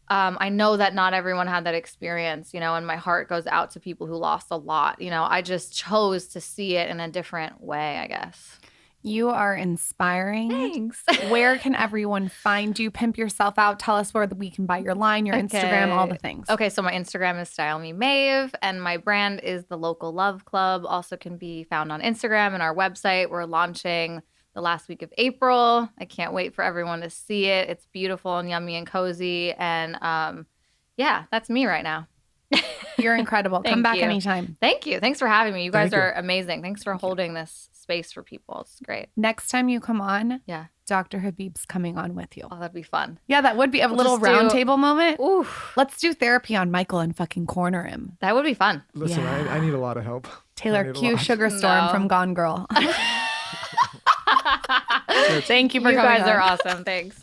I know that not everyone had that experience, you know, and my heart goes out to people who lost a lot. You know, I just chose to see it in a different way, I guess. You are inspiring. Thanks. Where can everyone find you? Pimp yourself out. Tell us where we can buy your line, your Instagram, all the things. Okay, so my Instagram is Style Me Maeve, and my brand is The Local Love Club. Also can be found on Instagram and our website. We're launching the last week of April. I can't wait for everyone to see it. It's beautiful and yummy and cozy. And yeah, that's me right now. You're incredible. Come back anytime. Thank you. Thanks for having me. You guys are amazing. Thanks for holding this space for people. It's great. Next time you come on, yeah, Dr. Habib's coming on with you. Oh, that'd be fun. Yeah, that would be a little round table moment. Ooh. Let's do therapy on Michael and fucking corner him. That would be fun. Listen, I need a lot of help. Taylor, cue Sugar Storm from Gone Girl. Thank you for coming on. You guys are awesome. Thanks.